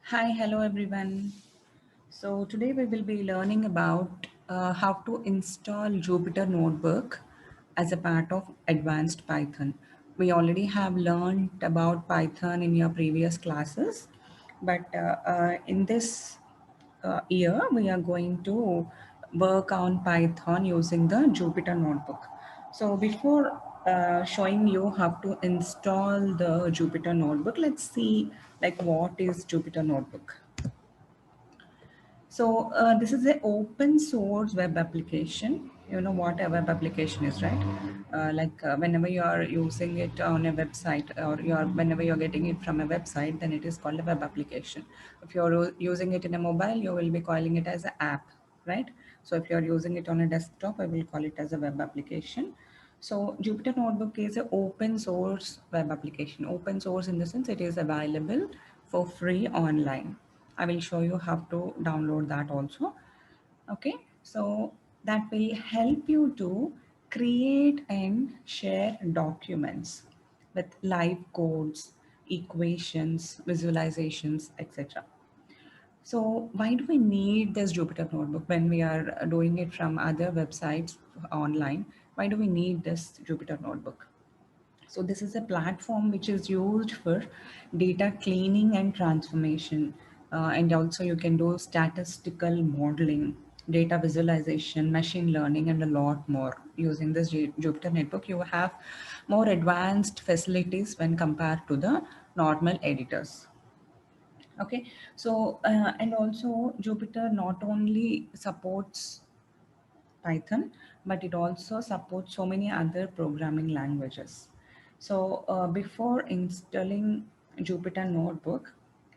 Hi, hello everyone. So today we will be learning about how to install Jupyter Notebook as a part of advanced Python. We already have learned about Python in your previous classes, but in this year we are going to work on Python using the Jupyter Notebook. So before showing you how to install the Jupyter Notebook, let's see like what is Jupyter Notebook. So this is an open source web application. You know what a web application is, right? Whenever you are using it on a website or whenever you're getting it from a website, then it is called a web application. If you're using it in a mobile, you will be calling it as an app, right? So if you're using it on a desktop, I will call it as a web application. So Jupyter Notebook is an open source web application. Open source in the sense it is available for free online. I will show you how to download that also. Okay, so that will help you to create and share documents with live codes, equations, visualizations, etc. So why do we need this Jupyter Notebook when we are doing it from other websites online? Why do we need this Jupyter Notebook? So this is a platform which is used for data cleaning and transformation. And also you can do statistical modeling, data visualization, machine learning, and a lot more. Using this Jupyter Notebook, you have more advanced facilities when compared to the normal editors. Okay, so and also Jupyter not only supports Python, but it also supports so many other programming languages. So before installing Jupyter Notebook,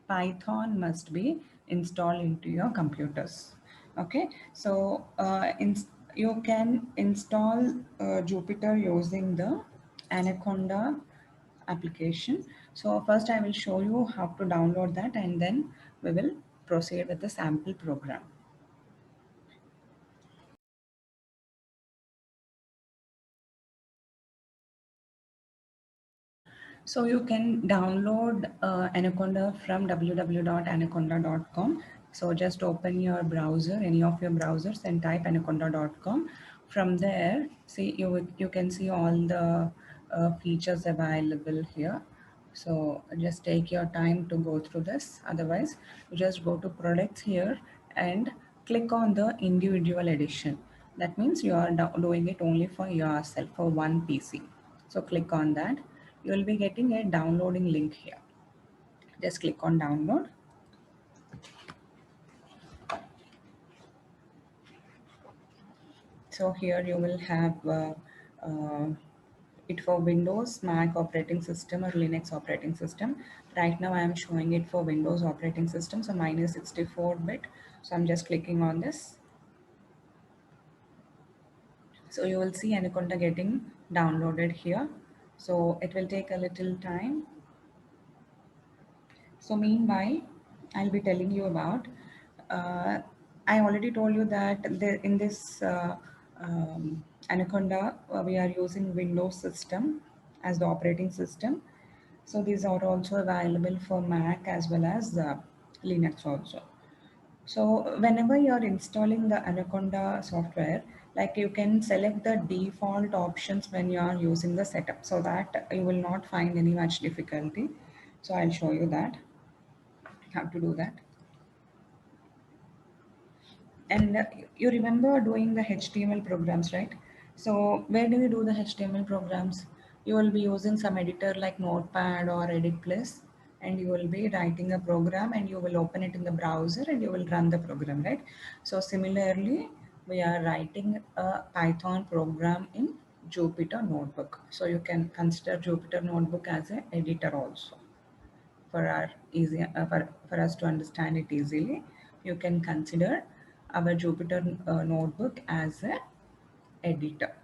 Python must be installed into your computers. Okay, so you can install Jupyter using the Anaconda application. So first I will show you how to download that, and then we will proceed with the sample program. So you can download Anaconda from www.anaconda.com. So just open your browser, any of your browsers, and type anaconda.com. From there, see you can see all the features available here. So just take your time to go through this. Otherwise, you just go to products here and click on the individual edition. That means you are doing it only for yourself, for one PC. So click on that. You will be getting a downloading link here. Just click on download. So here you will have uh, it for Windows, Mac operating system, or Linux operating system. Right now I am showing it for Windows operating system. So mine is 64-bit. So I'm just clicking on this. So you will see Anaconda getting downloaded here. So it will take a little time. So meanwhile, I'll be telling you about, uh, I already told you that in this Anaconda, we are using Windows system as the operating system. So these are also available for Mac as well as Linux also. So whenever you're installing the Anaconda software, like you can select the default options when you are using the setup, so that you will not find any much difficulty. So I'll show you that how to do that. And you remember doing the HTML programs, right? So where do you do the HTML programs? You will be using some editor like Notepad or Edit Plus, and you will be writing a program and you will open it in the browser and you will run the program, right? So similarly, we are writing a Python program in Jupyter Notebook. So you can consider Jupyter Notebook as an editor also. For us to understand it easily, you can consider our Jupyter Notebook as a editor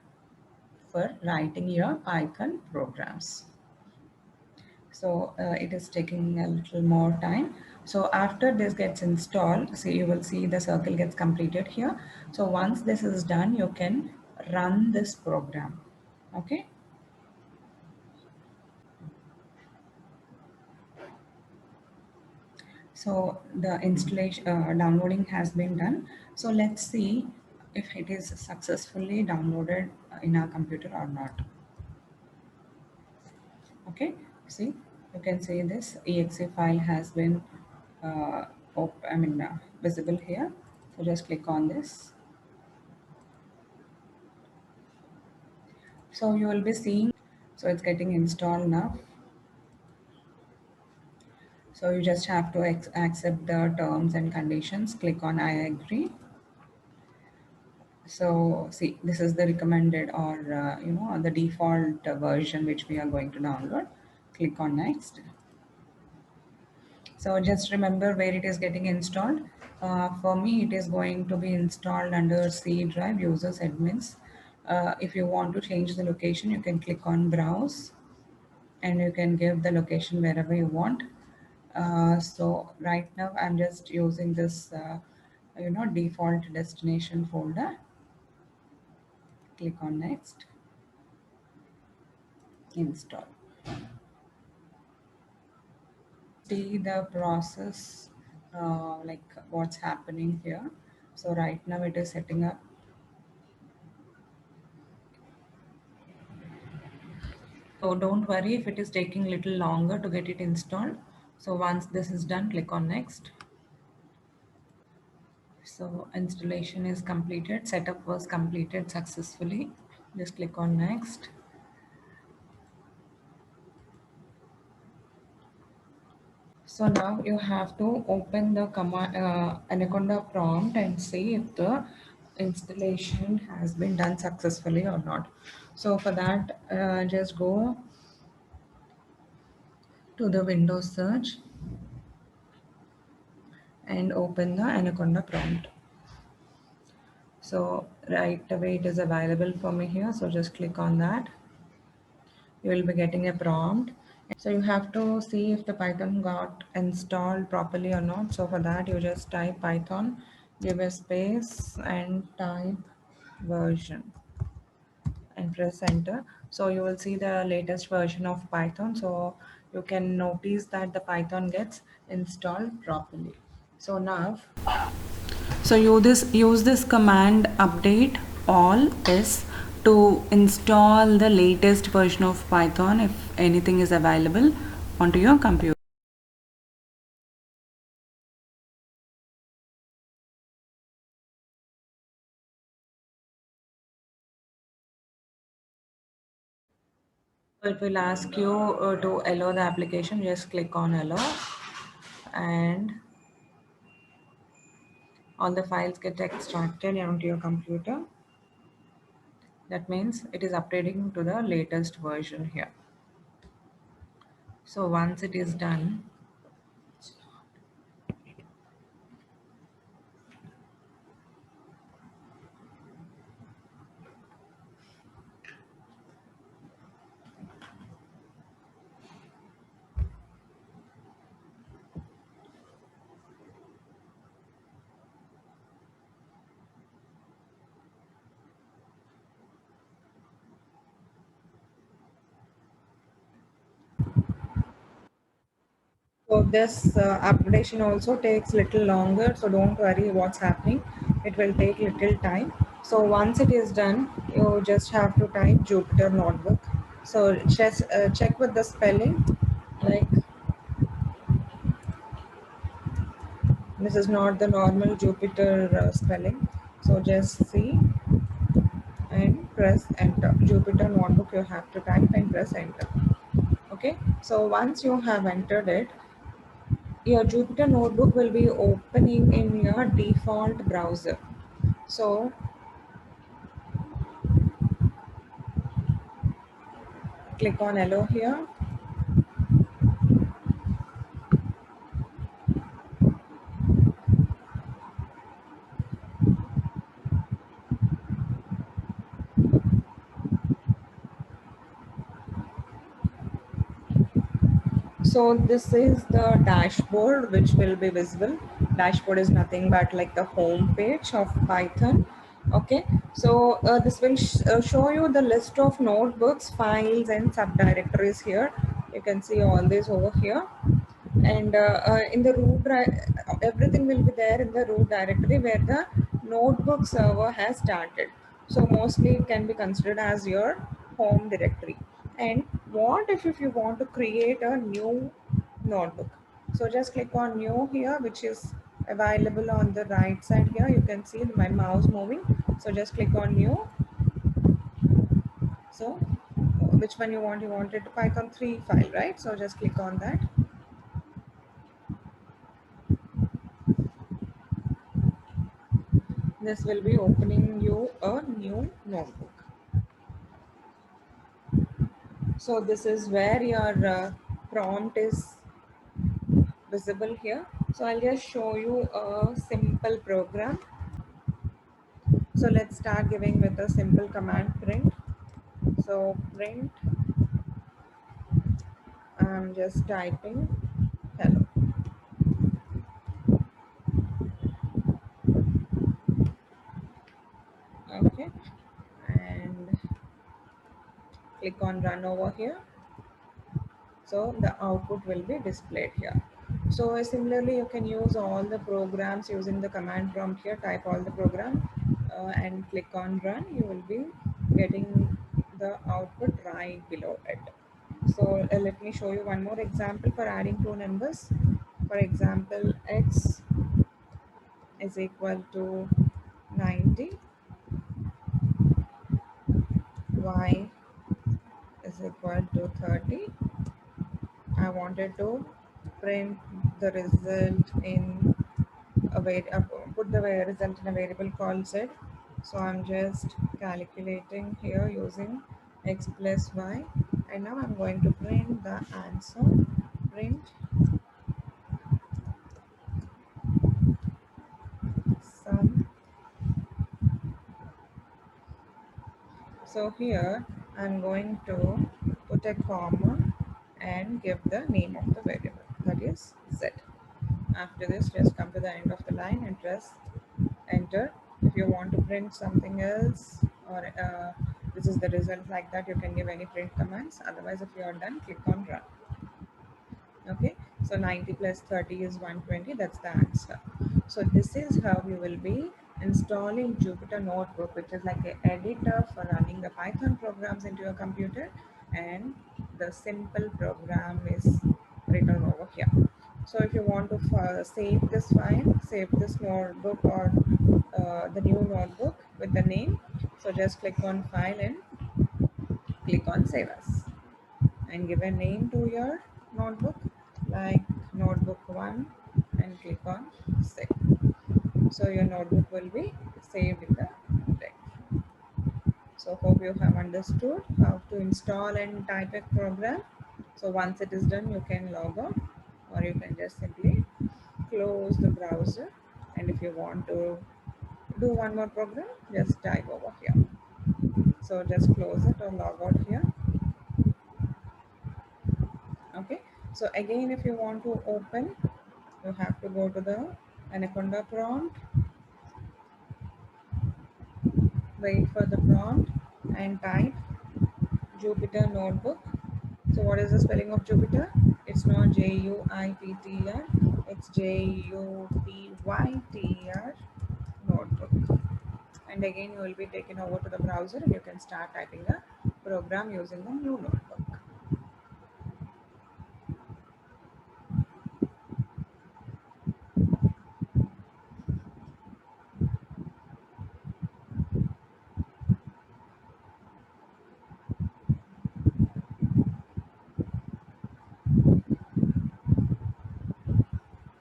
for writing your Python programs. So it is taking a little more time. So after this gets installed, see, you will see the circle gets completed here. So once this is done, you can run this program. Okay. So the installation downloading has been done. So let's see if it is successfully downloaded in our computer or not. Okay, see, you can see this exe file has been visible here. So just click on this. So you will be seeing, so it's getting installed now. So you just have to accept the terms and conditions. Click on I agree. So see, this is the recommended or the default version which we are going to download. Click on next. So just remember where it is getting installed. For me, it is going to be installed under C drive users admins. If you want to change the location, you can click on browse and you can give the location wherever you want. So right now I'm just using this default destination folder. Click on next, install. See the process, like what's happening here. So right now it is setting up. So don't worry if it is taking little longer to get it installed. So once this is done, click on next. So installation is completed, setup was completed successfully. Just click on next. So now you have to open the command Anaconda prompt and see if the installation has been done successfully or not. So for that, just go to the Windows search and open the Anaconda prompt. So right away it is available for me here. So just click on that. You will be getting a prompt. So you have to see if the Python got installed properly or not. So for that you just type Python, give a space and type version and press enter. So you will see the latest version of Python. So you can notice that the Python gets installed properly. So now, so you use this command update all is to install the latest version of Python if anything is available onto your computer. So it will ask you to allow the application. Just click on allow and all the files get extracted onto your computer. That means it is updating to the latest version here. So once it is done, so this updation also takes little longer. So don't worry what's happening. It will take little time. So once it is done, you just have to type Jupyter Notebook. So just check with the spelling. Like this is not the normal Jupyter spelling. So just see and press enter. Jupyter Notebook you have to type and press enter. Okay. So once you have entered it, your Jupyter Notebook will be opening in your default browser. So click on allow here. So this is the dashboard which will be visible. Dashboard is nothing but like the home page of Python. Okay, so this will show you the list of notebooks, files and subdirectories here. You can see all this over here. And in the everything will be there in the root directory where the notebook server has started. So mostly it can be considered as your home directory. And what if you want to create a new notebook? So just click on new here, which is available on the right side here. You can see my mouse moving. So just click on new. So which one you want? You wanted to Python 3 file, right? So just click on that. This will be opening you a new notebook. So this is where your prompt is visible here. So I'll just show you a simple program. So let's start giving with a simple command print. So print, I'm just typing hello. Okay, and click on run over here. So the output will be displayed here. So similarly, you can use all the programs using the command prompt here. Type all the program and click on run. You will be getting the output right below it. So let me show you one more example for adding two numbers. For example, x is equal to 90, y is equal to 30. I wanted to print the result in put the result in a variable called z. So I'm just calculating here using x plus y, and now I'm going to print the answer. Print sum. So here I'm going to put a comma and give the name of the variable, that is z. After this, just come to the end of the line and press enter. If you want to print something else, or this is the result like that, you can give any print commands. Otherwise, if you are done, click on run. Okay, so 90 plus 30 is 120. That's the answer. So this is how you will be installing Jupyter Notebook, which is like an editor for running the Python programs into your computer, and the simple program is written over here. So if you want to save this file, save this notebook, or the new notebook with the name, so just click on file and click on save as, and give a name to your notebook like notebook 1 and click on save. So your notebook will be saved in the directory. So hope you have understood how to install and type a program. So once it is done, you can log out, or you can just simply close the browser, and if you want to do one more program, just type over here. So just close it or log out here. Okay, so again, if you want to open, you have to go to the Anaconda prompt, wait for the prompt, and type Jupyter Notebook. So what is the spelling of Jupyter? It's not Jupyter, it's Jupyter Notebook. And again, you will be taken over to the browser and you can start typing the program using the new notebook.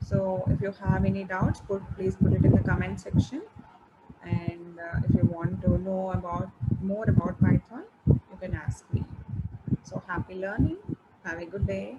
So if you have any doubts, please put it in the comment section. And if you want to know about more about Python, you can ask me. So happy learning. Have a good day.